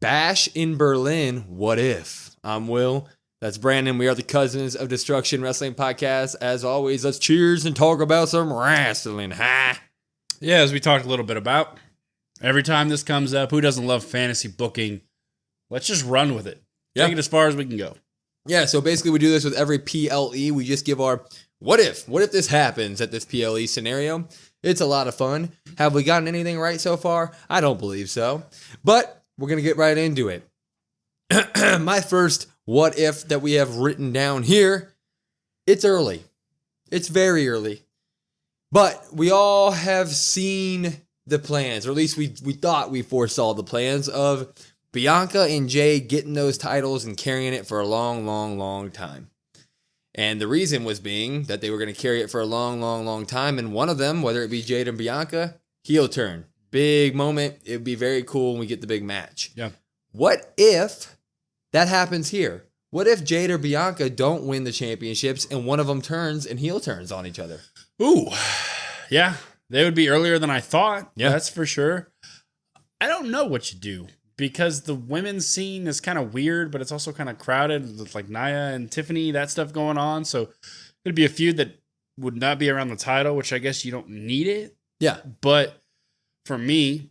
Bash in Berlin, what if? I'm Will. That's Brandon. We are the Cousins of Destruction Wrestling Podcast. As always, let's cheers and talk about some wrestling, huh? Yeah, as we talked a little bit about, every time this comes up, who doesn't love fantasy booking? Let's just run with it. Take it as far as we can go. Yeah, so basically we do this with every PLE. We just give our what if this happens at this PLE scenario. It's a lot of fun. Have we gotten anything right so far? I don't believe so. But we're going to get right into it. My first what if that we have written down here, it's early. It's very early. But we all have seen the plans, or at least we thought we foresaw the plans of Bianca and Jade getting those titles and carrying it for a long, long, long time. And the reason was being that they were going to carry it for a long, long, long time. And one of them, whether it be Jade and Bianca, heel turn. Big moment. It would be very cool when we get the big match. Yeah. What if that happens here? What if Jade or Bianca don't win the championships and one of them turns and heel turns on each other? Ooh, yeah. They would be earlier than I thought. Yeah. That's for sure. I don't know what you do because the women's scene is kind of weird, but it's also kind of crowded with like Nia and Tiffany, that stuff going on. So it'd be a feud that would not be around the title, which I guess you don't need it. Yeah. But for me,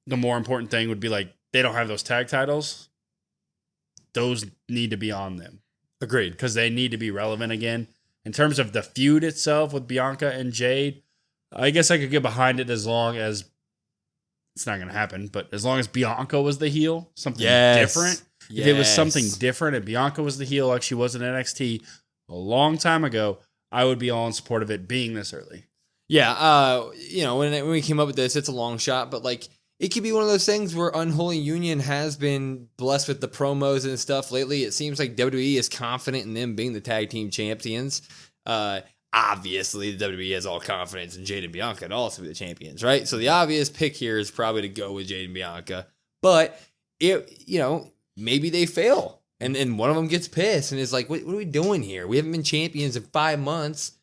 the more important thing would be like, they don't have those tag titles. Those need to be on them. Agreed. Because they need to be relevant again. In terms of the feud itself with Bianca and Jade, I guess I could get behind it as long as, it's not going to happen, but as long as Bianca was the heel, something different. If it was something different and Bianca was the heel like she was in NXT a long time ago, I would be all in support of it being this early. Yeah, when we came up with this, it's a long shot, but like it could be one of those things where Unholy Union has been blessed with the promos and stuff lately. It seems like WWE is confident in them being the tag team champions. Obviously, the WWE has all confidence in Jade and Bianca to also be the champions, right? So the obvious pick here is probably to go with Jade and Bianca, but maybe they fail and one of them gets pissed and is like, what are we doing here? We haven't been champions in 5 months.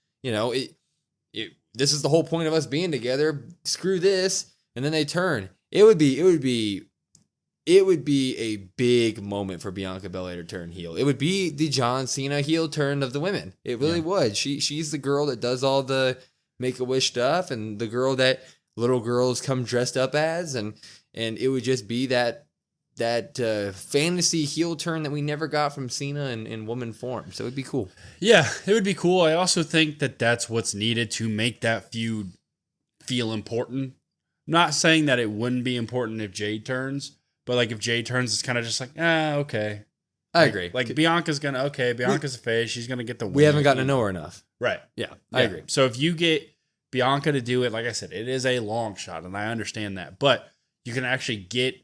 This is the whole point of us being together. Screw this. And then they turn. It would be a big moment for Bianca Belair to turn heel. It would be the John Cena heel turn of the women. It really would. She's the girl that does all the Make-A-Wish stuff and the girl that little girls come dressed up as. And it would just be that fantasy heel turn that we never got from Cena in woman form. So it'd be cool. Yeah, it would be cool. I also think that that's what's needed to make that feud feel important. I'm not saying that it wouldn't be important if Jade turns, but like if Jade turns, it's kind of just like, okay. I agree. Like Bianca's a face. She's going to get the win. We haven't gotten to know her enough. Right. Yeah, I agree. So if you get Bianca to do it, like I said, it is a long shot, and I understand that. But you can actually get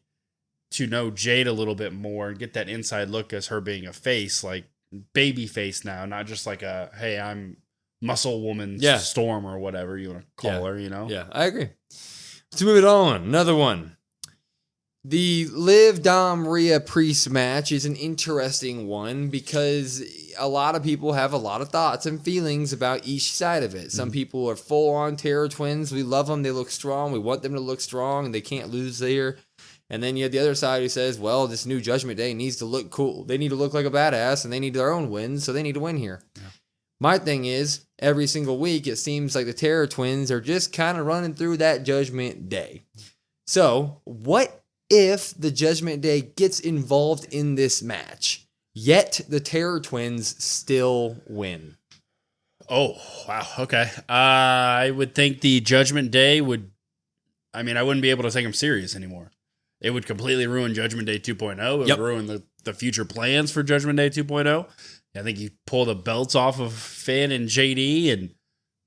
to know Jade a little bit more and get that inside look as her being a face, like baby face now, not just like hey, I'm muscle woman Storm or whatever you want to call her, Yeah, I agree. Let's move it on. Another one. The Liv Dom Rhea Priest match is an interesting one because a lot of people have a lot of thoughts and feelings about each side of it. Some people are full-on Terror Twins. We love them. They look strong. We want them to look strong, and they can't lose there. And then you have the other side who says, well, this new Judgment Day needs to look cool. They need to look like a badass, and they need their own wins, so they need to win here. Yeah. My thing is, every single week, it seems like the Terror Twins are just kind of running through that Judgment Day. So, what if the Judgment Day gets involved in this match, yet the Terror Twins still win? Oh, wow. Okay. I would think the Judgment Day I wouldn't be able to take them serious anymore. It would completely ruin Judgment Day 2.0. It would ruin the future plans for Judgment Day 2.0. I think you pull the belts off of Finn and JD and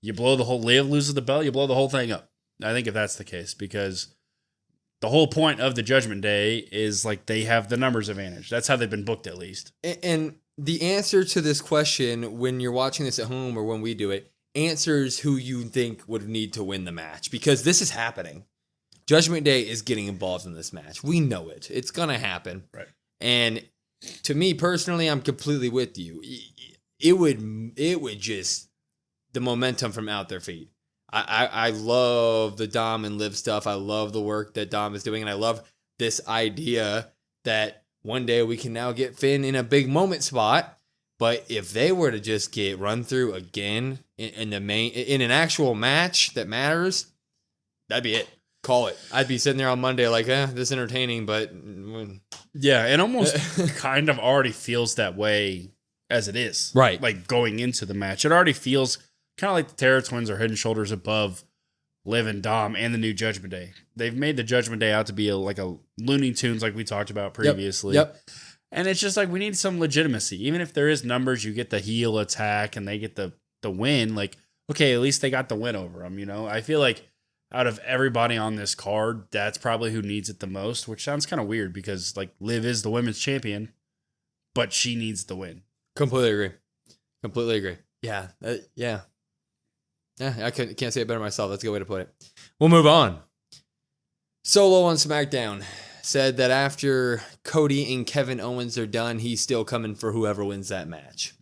you blow the whole Liv loses the belt, you blow the whole thing up. I think if that's the case, because the whole point of the Judgment Day is like they have the numbers advantage. That's how they've been booked at least. And the answer to this question when you're watching this at home or when we do it answers who you think would need to win the match because this is happening. Judgment Day is getting involved in this match. We know it. It's going to happen. Right. And to me personally, I'm completely with you. It would just the momentum from out their feet. I love the Dom and Liv stuff. I love the work that Dom is doing, and I love this idea that one day we can now get Finn in a big moment spot. But if they were to just get run through again in an actual match that matters, that'd be it. Call it. I'd be sitting there on Monday like, this is entertaining, but yeah, it almost kind of already feels that way as it is. Right. Like going into the match. It already feels kind of like the Terror Twins are head and shoulders above Liv and Dom and the new Judgment Day. They've made the Judgment Day out to be like a Looney Tunes like we talked about previously. Yep. And it's just like we need some legitimacy. Even if there is numbers, you get the heel attack and they get the win. Like, okay, at least they got the win over them, you know? I feel like out of everybody on this card, that's probably who needs it the most, which sounds kind of weird because like Liv is the women's champion, but she needs the win. Completely agree. Yeah. Yeah, I can't say it better myself. That's a good way to put it. We'll move on. Solo on SmackDown said that after Cody and Kevin Owens are done, he's still coming for whoever wins that match.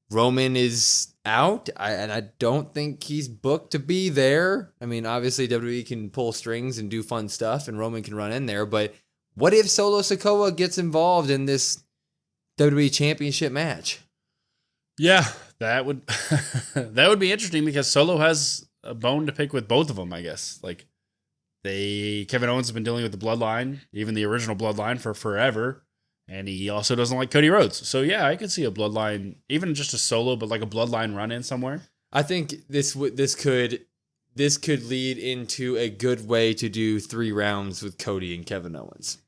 Roman is out, and I don't think he's booked to be there. I mean, obviously WWE can pull strings and do fun stuff, and Roman can run in there, but what if Solo Sikoa gets involved in this WWE Championship match? Yeah, that would that would be interesting because Solo has a bone to pick with both of them, I guess. Like Kevin Owens has been dealing with the bloodline, even the original bloodline for forever. And he also doesn't like Cody Rhodes. So, yeah, I could see a bloodline, even just a solo, but like a bloodline run-in somewhere. I think this could lead into a good way to do 3 rounds with Cody and Kevin Owens.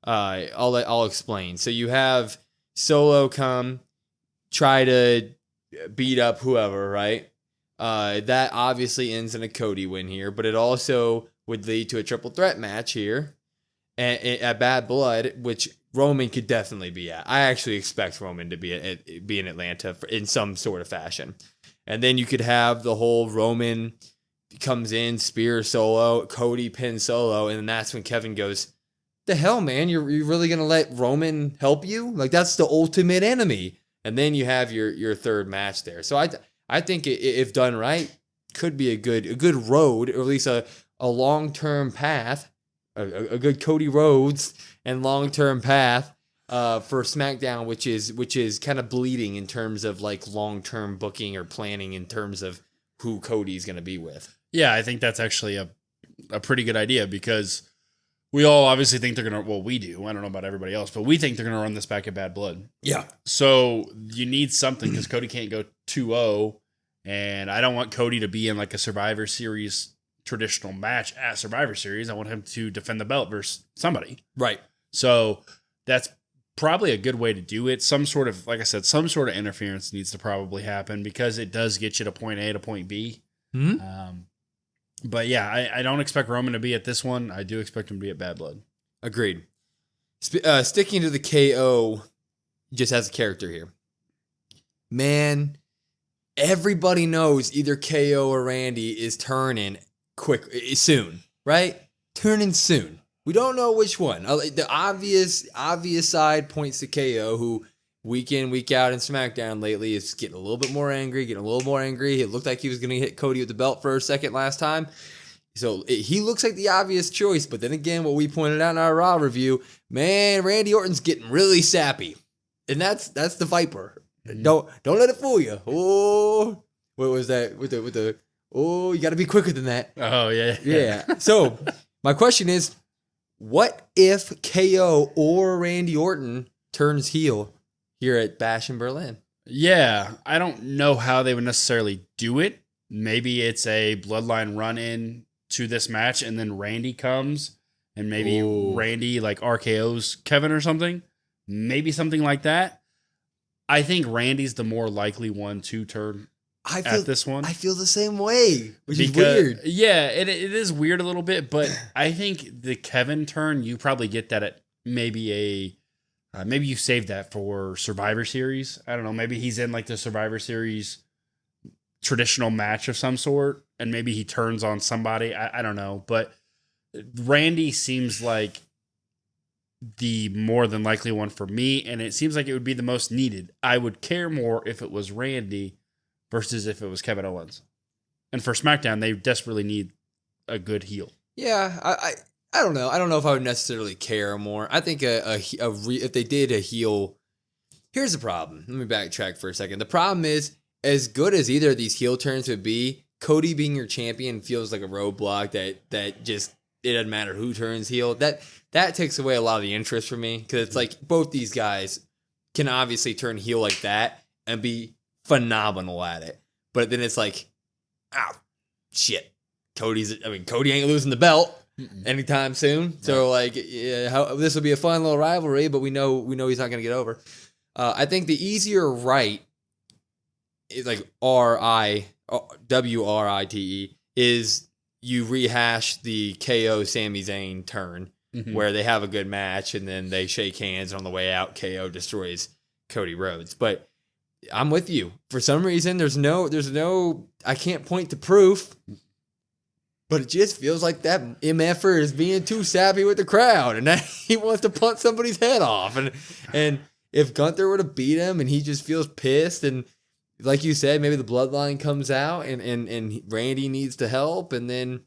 I'll explain. So you have Solo come, try to beat up whoever, right? That obviously ends in a Cody win here, but it also would lead to a triple threat match here at Bad Blood, which Roman could definitely be at. I actually expect Roman to be in Atlanta in some sort of fashion. And then you could have the whole Roman comes in, spear Solo, Cody pins Solo, and then that's when Kevin goes, the hell, man, you're really going to let Roman help you? Like, that's the ultimate enemy. And then you have your third match there. So I think if done right, could be a good road, or at least a long-term path, a good Cody Rhodes and long-term path for SmackDown, which is kind of bleeding in terms of like long-term booking or planning in terms of who Cody's going to be with. Yeah, I think that's actually a pretty good idea because we all obviously think they're going to, well, we do. I don't know about everybody else, but we think they're going to run this back at Bad Blood. Yeah. So you need something because Cody can't go 2-0, and I don't want Cody to be in like a Survivor Series traditional match at Survivor Series. I want him to defend the belt versus somebody. Right. So that's probably a good way to do it. Some sort of, like I said, some sort of interference needs to probably happen because it does get you to point A to point B. Mm-hmm. But yeah, I don't expect Roman to be at this one. I do expect him to be at Bad Blood. Agreed. Sticking to the KO just as a character here. Man, everybody knows either KO or Randy is turning soon, right? Turning soon. We don't know which one. The obvious side points to KO, who week in, week out in SmackDown lately is getting a little bit more angry, It looked like he was going to hit Cody with the belt for a second last time. So he looks like the obvious choice. But then again, what we pointed out in our Raw review, man, Randy Orton's getting really sappy. And that's the Viper. Mm-hmm. Don't let it fool you. Oh, what was that with the oh, you got to be quicker than that. Oh, yeah. Yeah. So my question is, what if KO or Randy Orton turns heel here at Bash in Berlin? Yeah, I don't know how they would necessarily do it. Maybe it's a bloodline run-in to this match, and then Randy comes, and maybe Randy like RKO's Kevin or something. Maybe something like that. I think Randy's the more likely one to turn at this one. I feel the same way, which is weird. Yeah, it is weird a little bit, but I think the Kevin turn, you probably get that at maybe maybe you save that for Survivor Series. I don't know. Maybe he's in like the Survivor Series traditional match of some sort, and maybe he turns on somebody. I don't know. But Randy seems like the more than likely one for me, and it seems like it would be the most needed. I would care more if it was Randy versus if it was Kevin Owens. And for SmackDown, they desperately need a good heel. Yeah, I don't know. I don't know if I would necessarily care more. I think if they did a heel, here's the problem. Let me backtrack for a second. The problem is, as good as either of these heel turns would be, Cody being your champion feels like a roadblock that just, it doesn't matter who turns heel. That takes away a lot of the interest for me, because it's like both these guys can obviously turn heel like that and be phenomenal at it. But then it's like, shit. Cody ain't losing the belt anytime soon. So like, this will be a fun little rivalry, but we know he's not going to get over. I think the easier right is like WRITE is you rehash the KO Sami Zayn turn where they have a good match and then they shake hands, and on the way out KO destroys Cody Rhodes. But I'm with you. For some reason, there's no I can't point to proof, but it just feels like that MFer is being too savvy with the crowd, and that he wants to punt somebody's head off. And if Gunther were to beat him and he just feels pissed, and like you said, maybe the bloodline comes out and Randy needs to help, and then,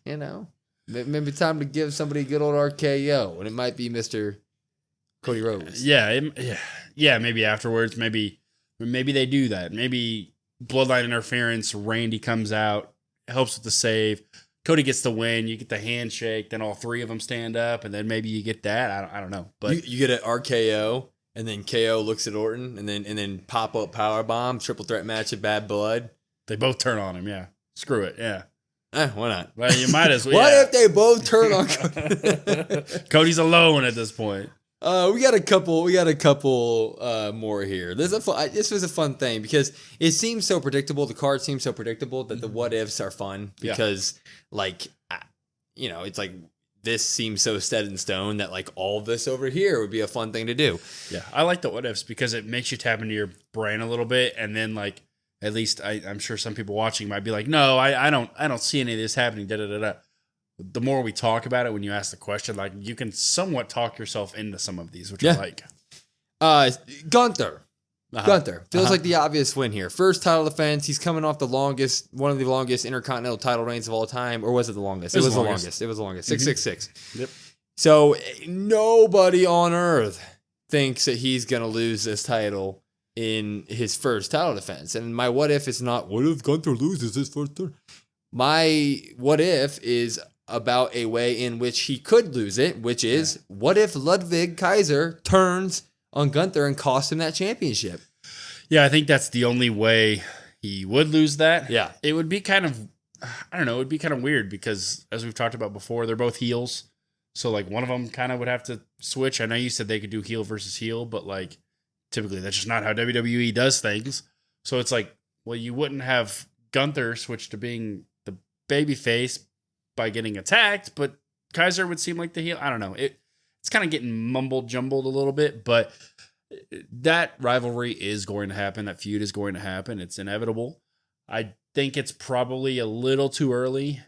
maybe it's time to give somebody a good old RKO, and it might be Mr. Cody Rhodes. Yeah, maybe afterwards, maybe they do that. Maybe bloodline interference, Randy comes out, helps with the save, Cody gets the win, you get the handshake, then all three of them stand up, and then maybe you get that. I don't know. But you get an RKO, and then KO looks at Orton, and then pop-up powerbomb, triple threat match of Bad Blood. They both turn on him, yeah. Screw it, yeah. Why not? Well, you might as well. What if they both turn on Cody? Cody's alone at this point. We got a couple more here. This was a fun thing because it seems so predictable. The card seems so predictable that the what ifs are fun because, it's like this seems so set in stone that like all this over here would be a fun thing to do. Yeah, I like the what ifs because it makes you tap into your brain a little bit, and then like at least I'm sure some people watching might be like, no, I don't see any of this happening. Da da da da. The more we talk about it, when you ask the question, like you can somewhat talk yourself into some of these, which I like. Gunther. Gunther feels like the obvious win here. First title defense. He's coming off one of the longest Intercontinental title reigns of all time, or was it the longest? It was the longest. It was the longest. 666. Yep. So nobody on earth thinks that he's gonna lose this title in his first title defense. And my what if is not what if Gunther loses his first title. My what if is about a way in which he could lose it, which is what if Ludwig Kaiser turns on Gunther and costs him that championship? Yeah, I think that's the only way he would lose that. Yeah. It would be kind of, I don't know, it would be kind of weird because as we've talked about before, they're both heels. So like one of them kind of would have to switch. I know you said they could do heel versus heel, but like typically that's just not how WWE does things. So it's like, well, you wouldn't have Gunther switch to being the babyface by getting attacked, but Kaiser would seem like the heel. I don't know. It's kind of getting mumbled jumbled a little bit, but that rivalry is going to happen. That feud is going to happen. It's inevitable. I think it's probably a little too early.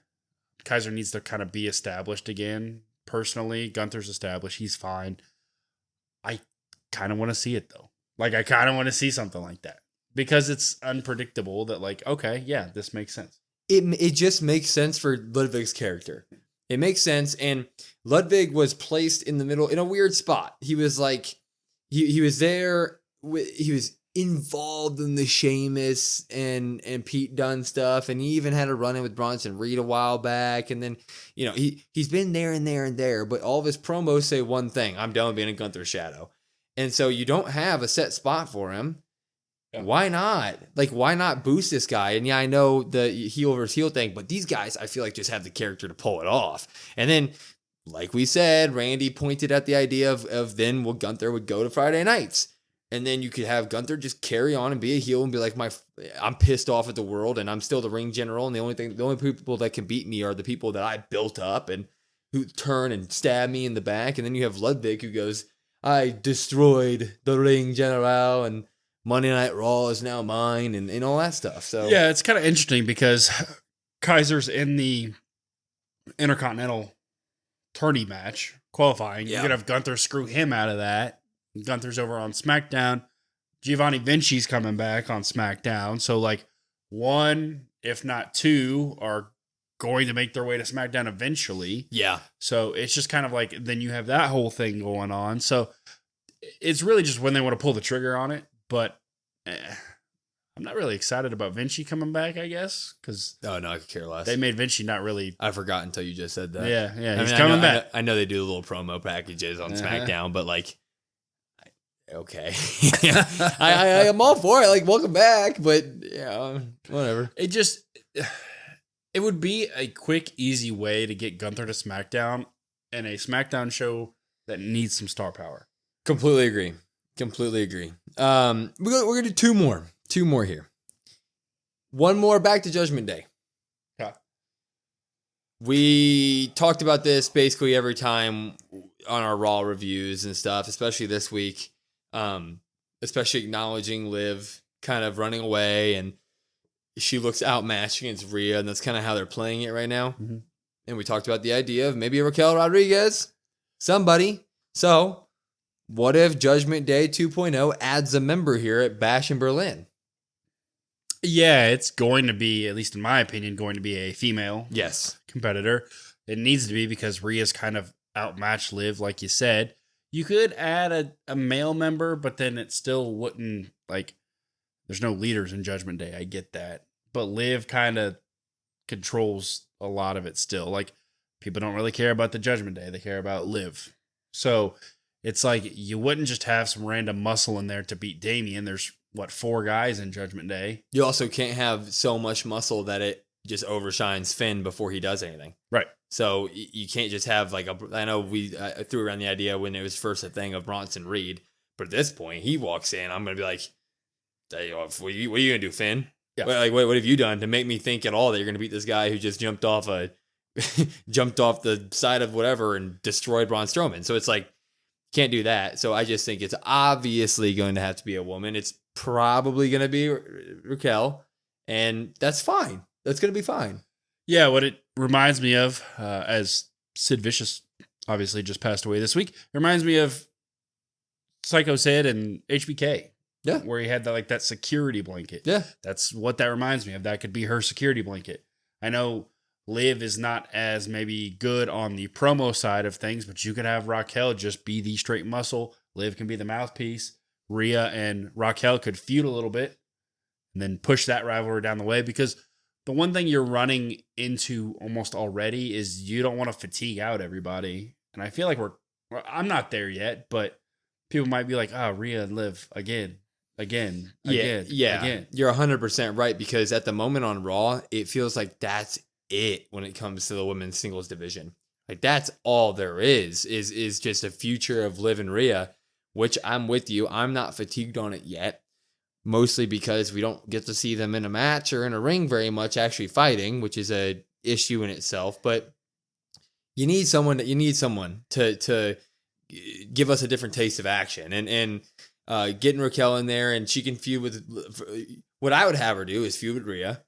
Kaiser needs to kind of be established again. Personally, Gunther's established. He's fine. I kind of want to see it though. Like I kind of want to see something like that because it's unpredictable that like, okay, yeah, this makes sense. It just makes sense for Ludwig's character. It makes sense. And Ludwig was placed in the middle in a weird spot. He was like, he was there. He was involved in the Sheamus and Pete Dunne stuff. And he even had a run-in with Bronson Reed a while back. And then, he's been there and there and there. But all of his promos say one thing: I'm done being in Gunther's shadow. And so you don't have a set spot for him. Yeah. Why not? Like, why not boost this guy? And yeah, I know the heel versus heel thing, but these guys, I feel like, just have the character to pull it off. And then, like we said, Randy pointed at the idea of then Gunther would go to Friday nights. And then you could have Gunther just carry on and be a heel and be like, I'm pissed off at the world and I'm still the ring general. And the only people that can beat me are the people that I built up and who turn and stab me in the back. And then you have Ludwig who goes, I destroyed the ring general and Monday Night Raw is now mine and all that stuff. So yeah, it's kind of interesting because Kaiser's in the Intercontinental tourney match qualifying. You're going to have Gunther screw him out of that. Gunther's over on SmackDown. Giovanni Vinci's coming back on SmackDown. So like one, if not two, are going to make their way to SmackDown eventually. Yeah. So it's just kind of like, then you have that whole thing going on. So it's really just when they want to pull the trigger on it. But I'm not really excited about Vinci coming back, I guess, because Oh, no, I could care less. they made Vinci not really. I forgot until you just said that. Yeah, he's coming back. I know they do little promo packages on SmackDown, but like, okay. I am all for it. Like, welcome back, but yeah, whatever. It would be a quick, easy way to get Gunther to SmackDown and a SmackDown show that needs some star power. Completely agree. We're gonna do two more here. One more back to Judgment Day. Yeah. We talked about this basically every time on our Raw reviews and stuff, especially this week. Especially acknowledging Liv kind of running away, and she looks outmatched against Rhea, and that's kind of how they're playing it right now. Mm-hmm. And we talked about the idea of maybe Raquel Rodriguez, somebody. So, what if Judgment Day 2.0 adds a member here at Bash in Berlin? Yeah, it's going to be, at least in my opinion, going to be a female competitor. It needs to be because Rhea's kind of outmatched Liv, like you said. You could add a male member, but then it still wouldn't, like, there's no leaders in Judgment Day. I get that. But Liv kind of controls a lot of it still. Like, people don't really care about the Judgment Day. They care about Liv. So it's like you wouldn't just have some random muscle in there to beat Damian. There's, 4 guys in Judgment Day? You also can't have so much muscle that it just overshines Finn before he does anything. Right. So you can't just have like I know we threw around the idea when it was first a thing of Bronson Reed, but at this point he walks in, I'm going to be like, hey, what are you going to do, Finn? Yeah. What have you done to make me think at all that you're going to beat this guy who just jumped off the side of whatever and destroyed Braun Strowman? So it's like, can't do that. So I just think it's obviously going to have to be a woman. It's probably going to be Raquel, and that's fine. That's going to be fine. Yeah, what it reminds me of, as Sid Vicious obviously just passed away this week, it reminds me of Psycho Sid and HBK. Yeah. Where he had that security blanket. Yeah. That's what that reminds me of. That could be her security blanket. I know Liv is not as maybe good on the promo side of things, but you could have Raquel just be the straight muscle. Liv can be the mouthpiece. Rhea and Raquel could feud a little bit and then push that rivalry down the way, because the one thing you're running into almost already is you don't want to fatigue out everybody. And I feel like I'm not there yet, but people might be like, Rhea and Liv again. You're 100% right, because at the moment on Raw, it feels like that's it when it comes to the women's singles division. Like, that's all there is just a future of Liv and Rhea, which I'm with you. I'm not fatigued on it yet, mostly because we don't get to see them in a match or in a ring very much actually fighting, which is a issue in itself. But you need someone to give us a different taste of action, and getting Raquel in there, and she can feud with. What I would have her do is feud with Rhea.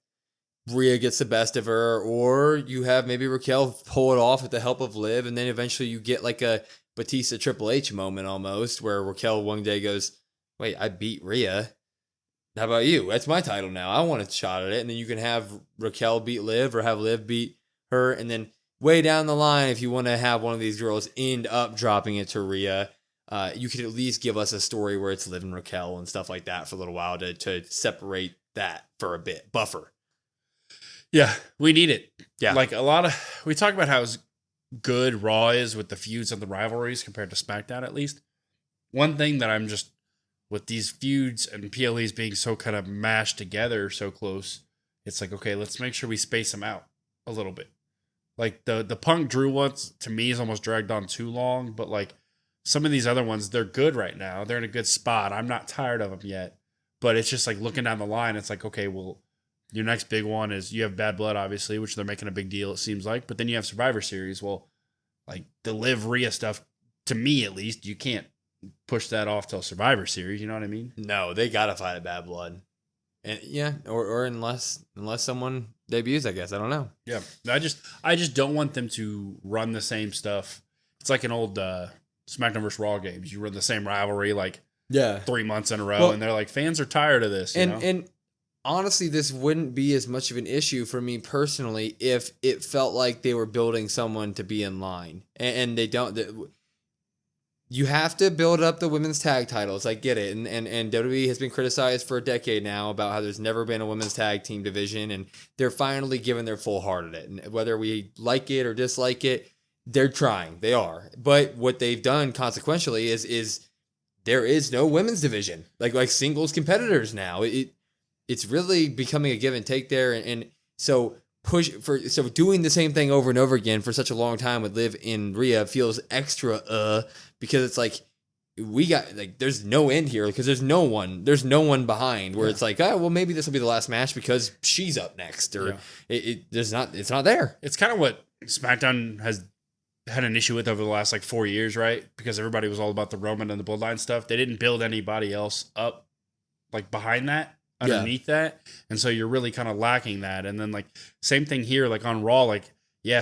Rhea gets the best of her, or you have maybe Raquel pull it off with the help of Liv, and then eventually you get like a Batista Triple H moment almost, where Raquel one day goes, "Wait, I beat Rhea. How about you? That's my title now. I want a shot at it." And then you can have Raquel beat Liv, or have Liv beat her, and then way down the line, if you want to have one of these girls end up dropping it to Rhea, you could at least give us a story where it's Liv and Raquel and stuff like that for a little while to separate that for a bit, buffer. Yeah, we need it. Yeah. Like we talk about how good Raw is with the feuds and the rivalries compared to SmackDown, at least. One thing that I'm just, with these feuds and PLEs being so kind of mashed together so close, it's like, okay, let's make sure we space them out a little bit. Like the Punk Drew ones, to me, is almost dragged on too long, but like some of these other ones, they're good right now. They're in a good spot. I'm not tired of them yet, but it's just like looking down the line, it's like, okay, well, your next big one is you have Bad Blood, obviously, which they're making a big deal, it seems like. But then you have Survivor Series. Well, like the Liv Rhea stuff, to me at least, you can't push that off till Survivor Series. You know what I mean? No, they gotta fight at Bad Blood, and yeah, or unless someone debuts, I guess. I don't know. Yeah, I just don't want them to run the same stuff. It's like an old SmackDown vs. Raw games. You run the same rivalry 3 months in a row, and they're like, fans are tired of this. And honestly, this wouldn't be as much of an issue for me personally if it felt like they were building someone to be in line, and they don't. You have to build up the women's tag titles. I get it. And WWE has been criticized for a decade now about how there's never been a women's tag team division, and they're finally giving their full heart at it. And whether we like it or dislike it, they're trying. They are. But what they've done consequentially is there is no women's division. Like singles competitors now. It's really becoming a give and take there. And so doing the same thing over and over again for such a long time with Liv and Rhea feels extra because it's like we got like there's no end here because there's no one behind where it's like, oh well, maybe this will be the last match because she's up next, or it's not there. It's kind of what SmackDown has had an issue with over the last like 4 years, right? Because everybody was all about the Roman and the Bloodline stuff. They didn't build anybody else up like behind that, underneath that, and so you're really kind of lacking that. And then like same thing here, like on Raw, like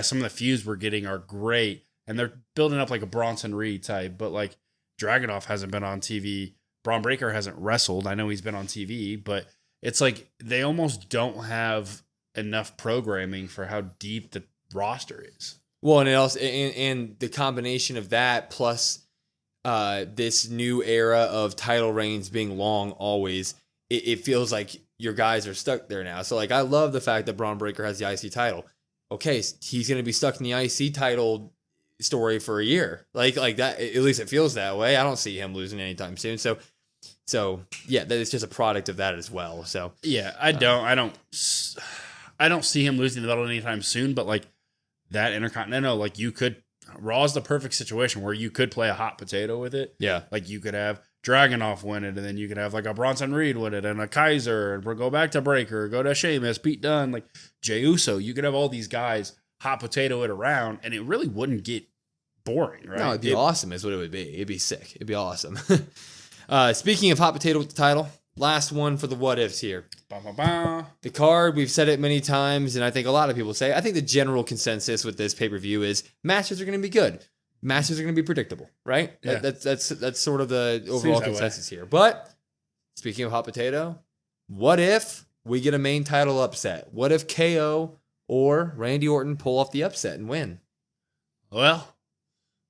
some of the feuds we're getting are great, and they're building up like a Bronson Reed type, but like Dragunov hasn't been on TV. Braun Breaker hasn't wrestled. I know he's been on TV, but it's like they almost don't have enough programming for how deep the roster is. Well, and it also and the combination of that plus this new era of title reigns being long always, it feels like your guys are stuck there now. So like I love the fact that Braun Breaker has the IC title. Okay, he's going to be stuck in the IC title story for a year. Like that, at least it feels that way. I don't see him losing anytime soon. So yeah, that is just a product of that as well. So yeah, I don't see him losing the belt anytime soon, but like that Intercontinental, like Raw is the perfect situation where you could play a hot potato with it. Yeah. Like you could have Dragunov win it, and then you could have like a Bronson Reed win it, and a Kaiser, and we'll go back to Breaker, go to Sheamus, Pete Dunne, like Jey Uso. You could have all these guys hot potato it around, and it really wouldn't get boring, right? No, it'd be awesome is what it would be. It'd be sick. It'd be awesome. Speaking of hot potato with the title, last one for the what ifs here. The card, we've said it many times, and I think a lot of people say, I think the general consensus with this pay-per-view is matches are going to be good. Matches are going to be predictable, right? Yeah. That's sort of the overall consensus here. But speaking of hot potato, what if we get a main title upset? What if KO or Randy Orton pull off the upset and win? Well,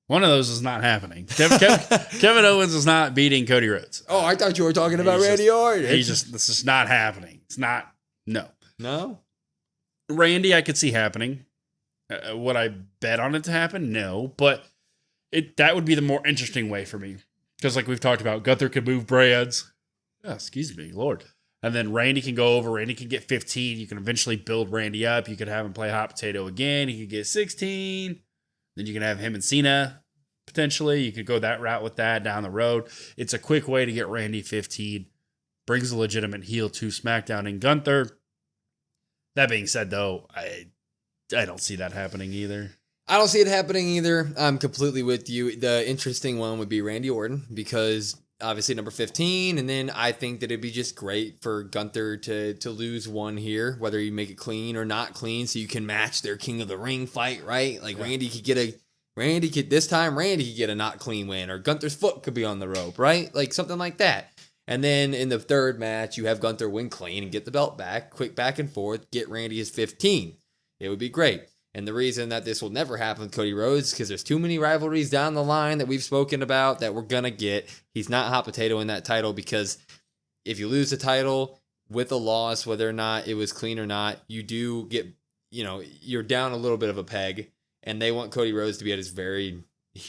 one of those is not happening. Kevin Owens is not beating Cody Rhodes. Oh, I thought you were talking about Randy Orton. This is not happening. It's not. No. Randy, I could see happening. Would I bet on it to happen? No, but that would be the more interesting way for me. Because like we've talked about, Gunther could move brands. Oh, excuse me, Lord. And then Randy can go over. Randy can get 15. You can eventually build Randy up. You could have him play hot potato again. He could get 16. Then you can have him and Cena, potentially. You could go that route with that down the road. It's a quick way to get Randy 15. Brings a legitimate heel to SmackDown and Gunther. That being said, though, I don't see that happening either. I don't see it happening either. I'm completely with you. The interesting one would be Randy Orton because obviously number 15, and then I think that it'd be just great for Gunther to lose one here, whether you make it clean or not clean, so you can match their King of the Ring fight, right? Like Randy could get Randy could get a not clean win, or Gunther's foot could be on the rope, right? Like something like that. And then in the third match, you have Gunther win clean and get the belt back, quick back and forth, get Randy his 15. It would be great. And the reason that this will never happen with Cody Rhodes is because there's too many rivalries down the line that we've spoken about that we're going to get. He's not hot potato in that title because if you lose the title with a loss, whether or not it was clean or not, you do get, you're down a little bit of a peg, and they want Cody Rhodes to be at his very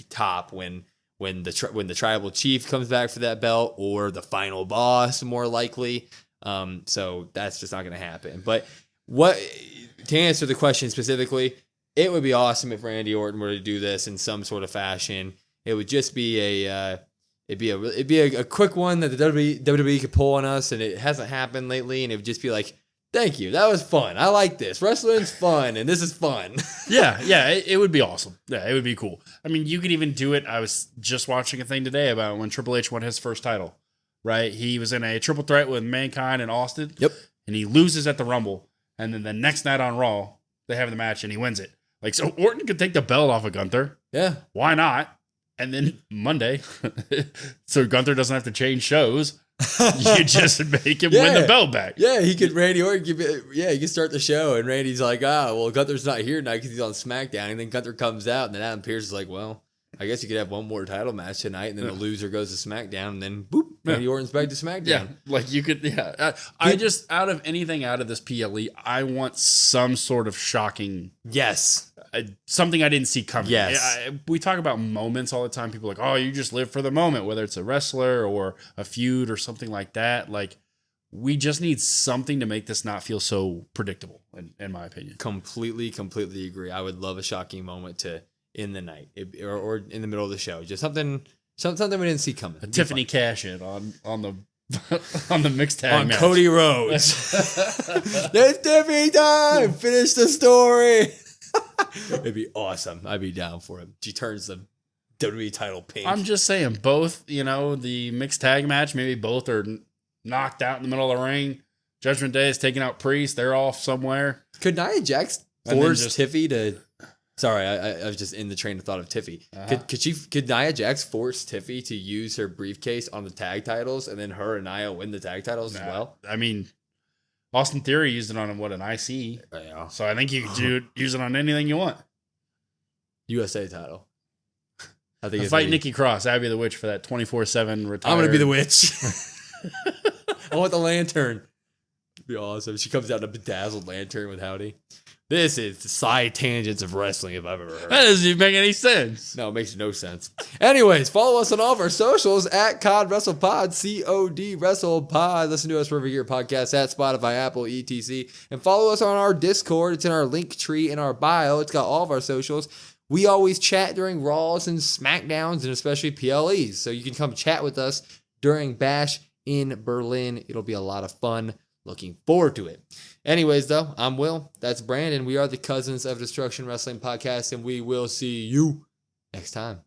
top when the tribal chief comes back for that belt, or the final boss, more likely. So that's just not going to happen. But to answer the question specifically, it would be awesome if Randy Orton were to do this in some sort of fashion. It would just be it'd be a quick one that the WWE could pull on us, and it hasn't happened lately. And it would just be like, thank you, that was fun. I like this. Wrestling's fun, and this is fun. Yeah, it would be awesome. Yeah, it would be cool. I mean, you could even do it. I was just watching a thing today about when Triple H won his first title. Right, he was in a triple threat with Mankind and Austin. Yep, and he loses at the Rumble. And then the next night on Raw, they have the match and he wins it. Like, so Orton could take the belt off of Gunther. Yeah. Why not? And then Monday, so Gunther doesn't have to change shows, You just make him win the belt back. Yeah, he could. Randy Orton he could start the show, and Randy's like, well, Gunther's not here tonight because he's on SmackDown, and then Gunther comes out, and then Adam Pearce is like, well, I guess you could have one more title match tonight, and then the loser goes to SmackDown, and then boop, Randy Orton's back to SmackDown. Yeah, like you could. Yeah, I just out of anything out of this PLE, I want some sort of shocking. Yes. Something I didn't see coming. Yes. We talk about moments all the time. People are like, oh, you just live for the moment, whether it's a wrestler or a feud or something like that. Like, we just need something to make this not feel so predictable, in my opinion. Completely agree. I would love a shocking moment to end the night or in the middle of the show. Just something we didn't see coming. A Tiffany cash in on the on the mixed tag on match. Cody Rhodes. It's Tiffany time. Finish the story. It'd be awesome. I'd be down for it. She turns the WWE title pink. I'm just saying, both, the mixed tag match, maybe both are knocked out in the middle of the ring. Judgment Day is taking out Priest. They're off somewhere. Could Nia Jax force Tiffy to... Sorry, I was just in the train of thought of Tiffy. Could Nia Jax force Tiffy to use her briefcase on the tag titles, and then her and Nia win the tag titles as well? I mean... Austin Theory used it on an IC. Yeah. So I think you could use it on anything you want. USA title. I think fight Nikki Cross, Abby the Witch for that 24/7 retire. I'm gonna be the witch. I want the lantern. It'd be awesome. She comes out in a bedazzled lantern with Howdy. This is the side tangents of wrestling if I've ever heard. That doesn't even make any sense. No, it makes no sense. Anyways, follow us on all of our socials at COD WrestlePod, COD WrestlePod. Listen to us wherever you hear podcasts at Spotify, Apple, etc. And follow us on our Discord. It's in our link tree in our bio. It's got all of our socials. We always chat during Raws and SmackDowns and especially PLEs. So you can come chat with us during Bash in Berlin. It'll be a lot of fun. Looking forward to it. Anyways, though, I'm Will. That's Brandon. We are the Cousins of Destruction Wrestling Podcast, and we will see you next time.